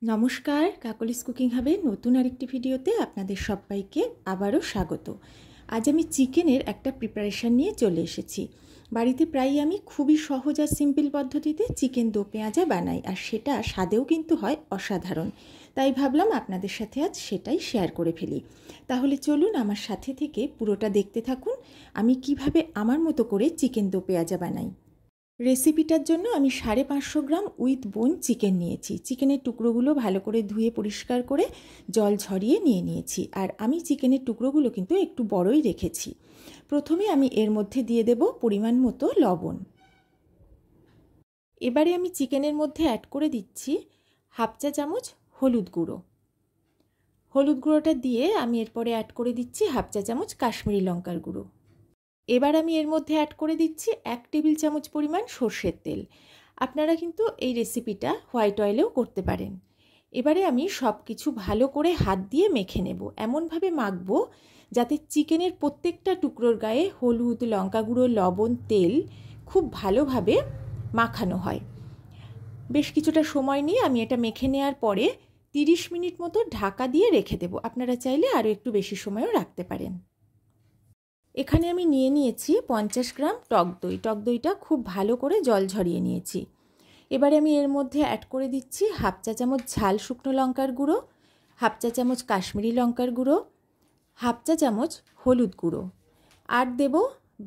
নমস্কার, কাকলিস কুকিং হাবের নতুন আরেকটি ভিডিওতে আপনাদের সবাইকে আবারও স্বাগত। আজ আমি চিকেনের একটা প্রিপারেশান নিয়ে চলে এসেছি। বাড়িতে প্রায়ই আমি খুবই সহজ আর সিম্পল পদ্ধতিতে চিকেন দো পেঁয়াজা বানাই, আর সেটা স্বাদেও কিন্তু হয় অসাধারণ। তাই ভাবলাম আপনাদের সাথে আজ সেটাই শেয়ার করে ফেলি। তাহলে চলুন আমার সাথে থেকে পুরোটা দেখতে থাকুন আমি কিভাবে আমার মতো করে চিকেন দো পেঁয়াজা বানাই। রেসিপিটার জন্য আমি 550 গ্রাম উইথ বোন চিকেন নিয়েছি। চিকেনের টুকরোগুলো ভালো করে ধুয়ে পরিষ্কার করে জল ঝরিয়ে নিয়েছি, আর আমি চিকেনের টুকরোগুলো কিন্তু একটু বড়ই রেখেছি। প্রথমে আমি এর মধ্যে দিয়ে দেব পরিমাণ মতো লবণ। এবারে আমি চিকেনের মধ্যে অ্যাড করে দিচ্ছি হাফ চা চামচ হলুদ গুঁড়ো। হলুদ গুঁড়োটা দিয়ে আমি এরপরে অ্যাড করে দিচ্ছি হাফ চা চামচ কাশ্মীরি লঙ্কার গুঁড়ো। এবার আমি এর মধ্যে অ্যাড করে দিচ্ছি 1 টেবিল চামচ পরিমাণ সর্ষের তেল। আপনারা কিন্তু এই রেসিপিটা হোয়াইট অয়েলেও করতে পারেন। এবারে আমি সব কিছু ভালো করে হাত দিয়ে মেখে নেব। এমনভাবে মাখবো যাতে চিকেনের প্রত্যেকটা টুকরোর গায়ে হলুদ, লঙ্কা গুঁড়ো, লবণ, তেল খুব ভালোভাবে মাখানো হয়। বেশ কিছুটা সময় নিয়ে আমি এটা মেখে নেওয়ার পরে 30 মিনিট মতো ঢাকা দিয়ে রেখে দেব। আপনারা চাইলে আরও একটু বেশি সময়ও রাখতে পারেন। এখানে আমি নিয়েছি 50 গ্রাম টক দই। টক দইটা খুব ভালো করে জল ঝরিয়ে নিয়েছি। এবারে আমি এর মধ্যে অ্যাড করে দিচ্ছি হাফ চা চামচ ঝাল শুকনো লঙ্কার গুঁড়ো, হাফ চা চামচ কাশ্মীরি লঙ্কার গুঁড়ো, হাফ চা চামচ হলুদ গুঁড়ো, আর দেব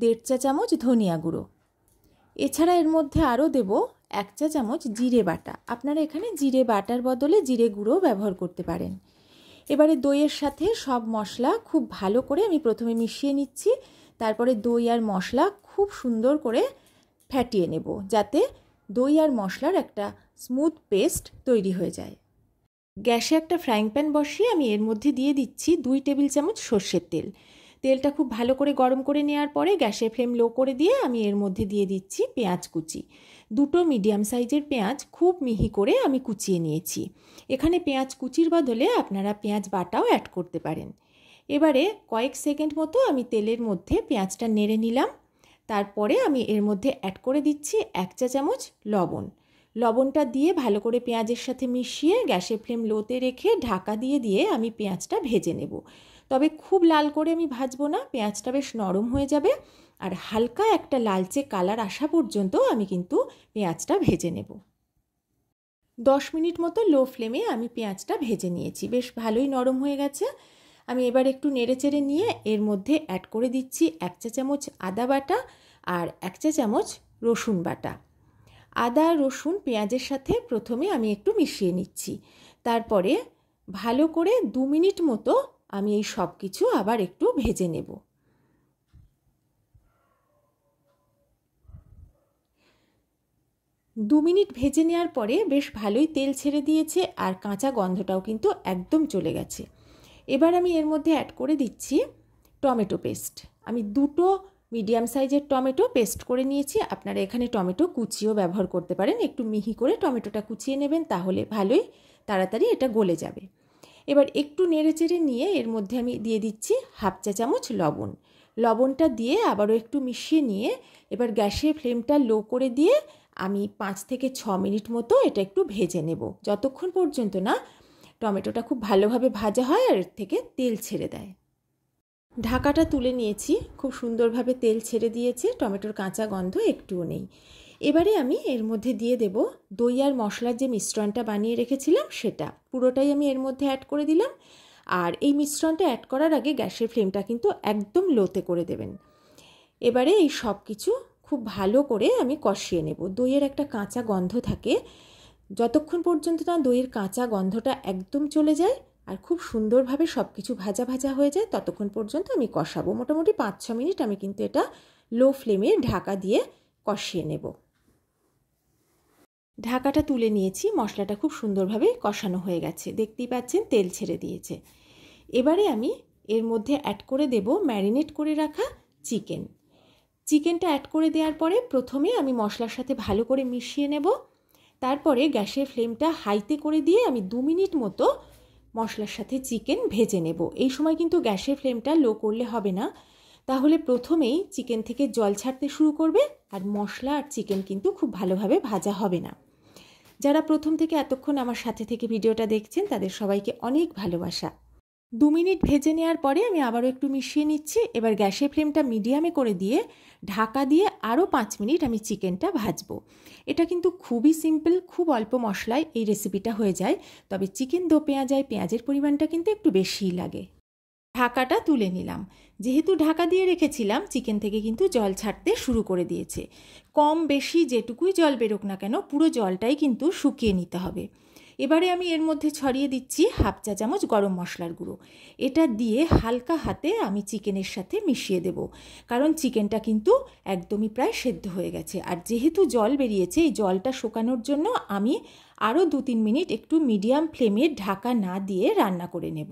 1.5 চা চামচ ধনিয়া গুঁড়ো। এছাড়া এর মধ্যে আরও দেব 1 চা চামচ জিরে বাটা। আপনারা এখানে জিরে বাটার বদলে জিরে গুঁড়ো ব্যবহার করতে পারেন। এবারে দইয়ের সাথে সব মশলা খুব ভালো করে আমি প্রথমে মিশিয়ে নিচ্ছি। তারপরে দই আর মশলা খুব সুন্দর করে ফ্যাটিয়ে নেব, যাতে দই আর মশলার একটা স্মুথ পেস্ট তৈরি হয়ে যায়। গ্যাসে একটা ফ্রাইং প্যান বসিয়ে আমি এর মধ্যে দিয়ে দিচ্ছি 2 টেবিল চামচ সর্ষের তেল। তেলটা খুব ভালো করে গরম করে নেওয়ার পরে গ্যাসের ফ্লেম লো করে দিয়ে আমি এর মধ্যে দিয়ে দিচ্ছি পেঁয়াজ কুচি। 2 মিডিয়াম সাইজের পেঁয়াজ খুব মিহি করে আমি কুচিয়ে নিয়েছি। এখানে পেঁয়াজ কুচির বদলে আপনারা পেঁয়াজ বাটাও অ্যাড করতে পারেন। এবারে কয়েক সেকেন্ড মতো আমি তেলের মধ্যে পেঁয়াজটা নেড়ে নিলাম। তারপরে আমি এর মধ্যে অ্যাড করে দিচ্ছি 1 চা চামচ লবণ। লবণটা দিয়ে ভালো করে পেঁয়াজের সাথে মিশিয়ে গ্যাসের ফ্লেম লোতে রেখে ঢাকা দিয়ে আমি পেঁয়াজটা ভেজে নেব। তবে খুব লাল করে আমি ভাজবো না, পেঁয়াজটা বেশ নরম হয়ে যাবে, আর হালকা একটা লালচে কালার আসা পর্যন্ত আমি কিন্তু পেঁয়াজটা ভেজে নেব। 10 মিনিট মতো লো ফ্লেমে আমি পেঁয়াজটা ভেজে নিয়েছি, বেশ ভালোই নরম হয়ে গেছে। আমি এবার একটু নেড়েচেড়ে নিয়ে এর মধ্যে অ্যাড করে দিচ্ছি 1 চা চামচ আদা বাটা আর 1 চা চামচ রসুন বাটা। আদা রসুন পেঁয়াজের সাথে প্রথমে আমি একটু মিশিয়ে নিচ্ছি। তারপরে ভালো করে 2 মিনিট মতো আমি এই সব কিছু আবার একটু ভেজে নেব। 2 মিনিট ভেজে নেওয়ার পরে বেশ ভালোই তেল ছেড়ে দিয়েছে, আর কাঁচা গন্ধটাও কিন্তু একদম চলে গেছে। এবার আমি এর মধ্যে অ্যাড করে দিচ্ছি টমেটো পেস্ট। আমি 2 মিডিয়াম সাইজের টমেটো পেস্ট করে নিয়েছি। আপনারা এখানে টমেটো কুচিও ব্যবহার করতে পারেন। একটু মিহি করে টমেটোটা কুচিয়ে নেবেন, তাহলে ভালোই তাড়াতাড়ি এটা গলে যাবে। এবার একটু নেড়েচেড়ে নিয়ে এর মধ্যে আমি দিয়ে দিচ্ছি হাফ চা চামচ লবণ। লবণটা দিয়ে আবারও একটু মিশিয়ে নিয়ে এবার গ্যাসের ফ্লেমটা লো করে দিয়ে আমি 5 থেকে 6 মিনিট মতো এটা একটু ভেজে নেব, যতক্ষণ পর্যন্ত না টমেটোটা খুব ভালোভাবে ভাজা হয় আর এর থেকে তেল ছেড়ে দেয়। ঢাকাটা তুলে নিয়েছি, খুব সুন্দরভাবে তেল ছেড়ে দিয়েছে, টমেটোর কাঁচা গন্ধ একটুও নেই। এবারে আমি এর মধ্যে দিয়ে দেব দই আর মশলার যে মিশ্রণটা বানিয়ে রেখেছিলাম সেটা পুরোটাই আমি এর মধ্যে অ্যাড করে দিলাম। আর এই মিশ্রণটা অ্যাড করার আগে গ্যাসের ফ্লেমটা কিন্তু একদম লোতে করে দেবেন। এবারে এই সব কিছু খুব ভালো করে আমি কষিয়ে নেব। দইয়ের একটা কাঁচা গন্ধ থাকে, যতক্ষণ পর্যন্ত না দইয়ের কাঁচা গন্ধটা একদম চলে যায় আর খুব সুন্দরভাবে সব কিছু ভাজা ভাজা হয়ে যায়, ততক্ষণ পর্যন্ত আমি কষাবো। মোটামুটি 5-6 মিনিট আমি কিন্তু এটা লো ফ্লেমে ঢাকা দিয়ে কষিয়ে নেব। ঢাকাটা তুলে নিয়েছি, মশলাটা খুব সুন্দরভাবে কষানো হয়ে গেছে, দেখতেই পাচ্ছেন তেল ছেড়ে দিয়েছে। এবারে আমি এর মধ্যে অ্যাড করে দেব ম্যারিনেট করে রাখা চিকেনটা অ্যাড করে দেওয়ার পরে প্রথমে আমি মশলার সাথে ভালো করে মিশিয়ে নেব। তারপরে গ্যাসের ফ্লেমটা হাইতে করে দিয়ে আমি 2 মিনিট মতো মশলার সাথে চিকেন ভেজে নেব। এই সময় কিন্তু গ্যাসের ফ্লেমটা লো করলে হবে না, তাহলে প্রথমেই চিকেন থেকে জল ছাড়তে শুরু করবে আর মশলা আর চিকেন কিন্তু খুব ভালোভাবে ভাজা হবে না। যারা প্রথম থেকে এতক্ষণ আমার সাথে থেকে ভিডিওটা দেখছেন তাদের সবাইকে অনেক ভালোবাসা। 2 মিনিট ভেজে নেওয়ার পরে আমি আবারও একটু মিশিয়ে নিচ্ছি। এবার গ্যাসের ফ্লেমটা মিডিয়ামে করে দিয়ে ঢাকা দিয়ে আরও 5 মিনিট আমি চিকেনটা ভাজবো। এটা কিন্তু খুবই সিম্পল, খুব অল্প মশলায় এই রেসিপিটা হয়ে যায়। তবে চিকেন দো পেঁয়াজায় পেঁয়াজের পরিমাণটা কিন্তু একটু বেশিই লাগে। ঢাকাটা তুলে নিলাম। যেহেতু ঢাকা দিয়ে রেখেছিলাম, চিকেন থেকে কিন্তু জল ছাড়তে শুরু করে দিয়েছে। কম বেশি যেটুকুই জল বেরোক না কেন, পুরো জলটাই কিন্তু শুকিয়ে নিতে হবে। এবারে আমি এর মধ্যে ছড়িয়ে দিচ্ছি 1/2 চা চামচ গরম মশলার গুঁড়ো। এটা দিয়ে হালকা হাতে আমি চিকেনের সাথে মিশিয়ে দেব, কারণ চিকেনটা কিন্তু একদমই প্রায় সেদ্ধ হয়ে গেছে। আর যেহেতু জল বেরিয়েছে, এই জলটা শুকানোর জন্য আমি আরও 2-3 মিনিট একটু মিডিয়াম ফ্লেমে ঢাকা না দিয়ে রান্না করে নেব।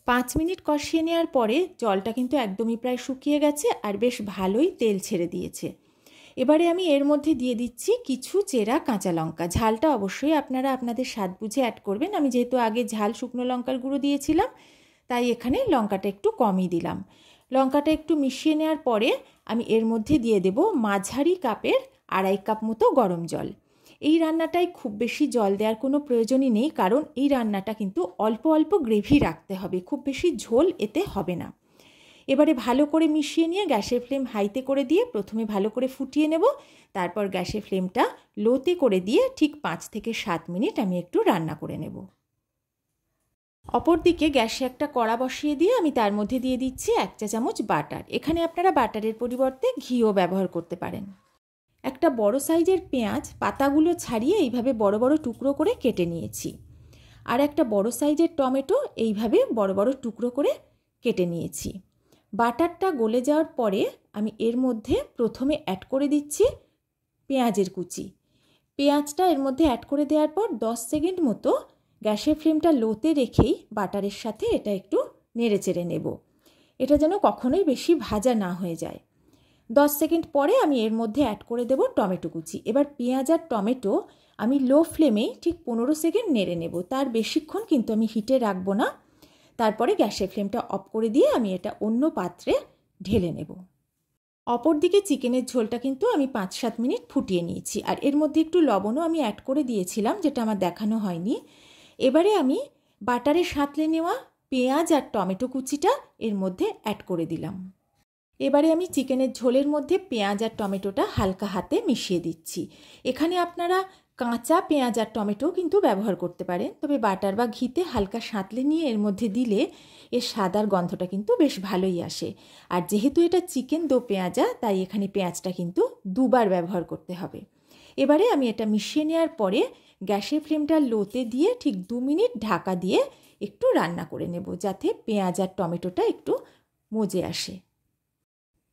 5 মিনিট কষিয়ে নেওয়ার পরে জলটা কিন্তু একদমই প্রায় শুকিয়ে গেছে আর বেশ ভালোই তেল ছেড়ে দিয়েছে। এবারে আমি এর মধ্যে দিয়ে দিচ্ছি কিছু চেরা কাঁচা লঙ্কা। ঝালটা অবশ্যই আপনারা আপনাদের স্বাদ বুঝে অ্যাড করবেন। আমি যেহেতু আগে ঝাল শুকনো লঙ্কার গুঁড়ো দিয়েছিলাম, তাই এখানে লঙ্কাটা একটু কমই দিলাম। লঙ্কাটা একটু মিশিয়ে নেওয়ার পরে আমি এর মধ্যে দিয়ে দেব মাঝারি কাপের 2.5 কাপ মতো গরম জল। এই রান্নাটায় খুব বেশি জল দেওয়ার কোনো প্রয়োজনই নেই, কারণ এই রান্নাটা কিন্তু অল্প অল্প গ্রেভি রাখতে হবে, খুব বেশি ঝোল এতে হবে না। এবারে ভালো করে মিশিয়ে নিয়ে গ্যাসের ফ্লেম হাইতে করে দিয়ে প্রথমে ভালো করে ফুটিয়ে নেব। তারপর গ্যাসের ফ্লেমটা লোতে করে দিয়ে ঠিক 5 থেকে 7 মিনিট আমি একটু রান্না করে নেব। অপরদিকে গ্যাসে একটা কড়া বসিয়ে দিয়ে আমি তার মধ্যে দিয়ে দিচ্ছি 1 চা চামচ বাটার। এখানে আপনারা বাটারের পরিবর্তে ঘিও ব্যবহার করতে পারেন। একটা বড় সাইজের পেঁয়াজ পাতাগুলো ছাড়িয়ে এইভাবে বড় বড় টুকরো করে কেটে নিয়েছি। আর একটা বড় সাইজের টমেটো এইভাবে বড় বড় টুকরো করে কেটে নিয়েছি। বাটারটা গলে যাওয়ার পরে আমি এর মধ্যে প্রথমে অ্যাড করে দিচ্ছি পেঁয়াজের কুচি। পেঁয়াজটা এর মধ্যে অ্যাড করে দেওয়ার পর 10 সেকেন্ড মতো গ্যাসের ফ্লেমটা লোতে রেখেই বাটারের সাথে এটা একটু নেড়ে চেড়ে নেব। এটা যেন কখনোই বেশি ভাজা না হয়ে যায়। 10 সেকেন্ড পরে আমি এর মধ্যে অ্যাড করে দেব টমেটো কুচি। এবার পেঁয়াজ আর টমেটো আমি লো ফ্লেমেই ঠিক 15 সেকেন্ড নেড়ে নেব, তার বেশিক্ষণ কিন্তু আমি হিটে রাখবো না। তারপরে গ্যাসের ফ্লেমটা অফ করে দিয়ে আমি এটা অন্য পাত্রে ঢেলে নেব। অপরদিকে চিকেনের ঝোলটা কিন্তু আমি 5-7 মিনিট ফুটিয়ে নিয়েছি, আর এর মধ্যে একটু লবণও আমি অ্যাড করে দিয়েছিলাম, যেটা আমার দেখানো হয়নি। এবারে আমি বাটারে সাঁতলে নেওয়া পেঁয়াজ আর টমেটো কুচিটা এর মধ্যে অ্যাড করে দিলাম। এবারে আমি চিকেনের ঝোলের মধ্যে পেঁয়াজ আর টমেটোটা হালকা হাতে মিশিয়ে দিচ্ছি। এখানে আপনারা কাঁচা পেঁয়াজ আর টমেটো কিন্তু ব্যবহার করতে পারেন, তবে বাটার বা ঘিতে হালকা সাঁতলে নিয়ে এর মধ্যে দিলে এর স্বাদার গন্ধটা কিন্তু বেশ ভালোই আসে। আর যেহেতু এটা চিকেন দো পেঁয়াজা, তাই এখানে পেঁয়াজটা কিন্তু 2 বার ব্যবহার করতে হবে। এবারে আমি এটা মিশিয়ে নেওয়ার পরে গ্যাসের ফ্লেমটা লোতে দিয়ে ঠিক 2 মিনিট ঢাকা দিয়ে একটু রান্না করে নেব, যাতে পেঁয়াজ আর টমেটোটা একটু মজে আসে।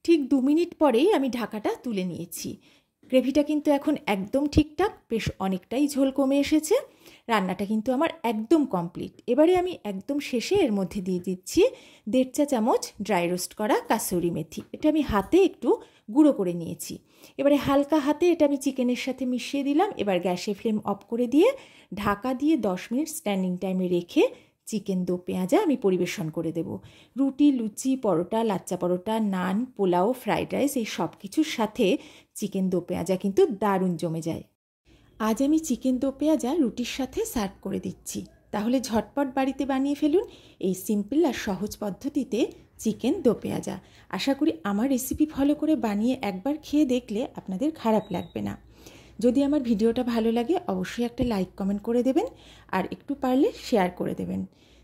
ঠিক 2 মিনিট পরেই আমি ঢাকাটা তুলে নিয়েছি। গ্রেভিটা কিন্তু এখন একদম ঠিকঠাক, বেশ অনেকটাই ঝোল কমে এসেছে। রান্নাটা কিন্তু আমার একদম কমপ্লিট। এবারে আমি একদম শেষে এর মধ্যে দিয়ে দিচ্ছি 1.5 চা চামচ ড্রাই রোস্ট করা কাসুরি মেথি। এটা আমি হাতে একটু গুঁড়ো করে নিয়েছি। এবারে হালকা হাতে এটা আমি চিকেনের সাথে মিশিয়ে দিলাম। এবার গ্যাসের ফ্লেম অফ করে দিয়ে ঢাকা দিয়ে 10 মিনিট স্ট্যান্ডিং টাইমে রেখে চিকেন দো পেঁয়াজা আমি পরিবেশন করে দেব। রুটি, লুচি, পরোটা, লাচ্চা পরোটা, নান, পোলাও, ফ্রাইড রাইস এই সব কিছুর সাথে চিকেন দো পেঁয়াজা কিন্তু দারুণ জমে যায়। আজ আমি চিকেন দো পেঁয়াজা রুটির সাথে সার্ভ করে দিচ্ছি। তাহলে ঝটপট বাড়িতে বানিয়ে ফেলুন এই সিম্পল আর সহজ পদ্ধতিতে চিকেন দো পেঁয়াজা। আশা করি আমার রেসিপি ফলো করে বানিয়ে একবার খেয়ে দেখলে আপনাদের খারাপ লাগবে না। যদি আমার ভিডিওটা ভালো লাগে অবশ্যই একটা লাইক কমেন্ট করে দেবেন, আর একটু পারলে শেয়ার করে দেবেন।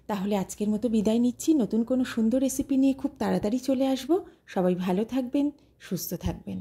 তাহলে আজকের মতো বিদায় নিচ্ছি। নতুন কোনো সুন্দর রেসিপি নিয়ে খুব তাড়াতাড়ি চলে আসব। সবাই ভালো থাকবেন, সুস্থ থাকবেন।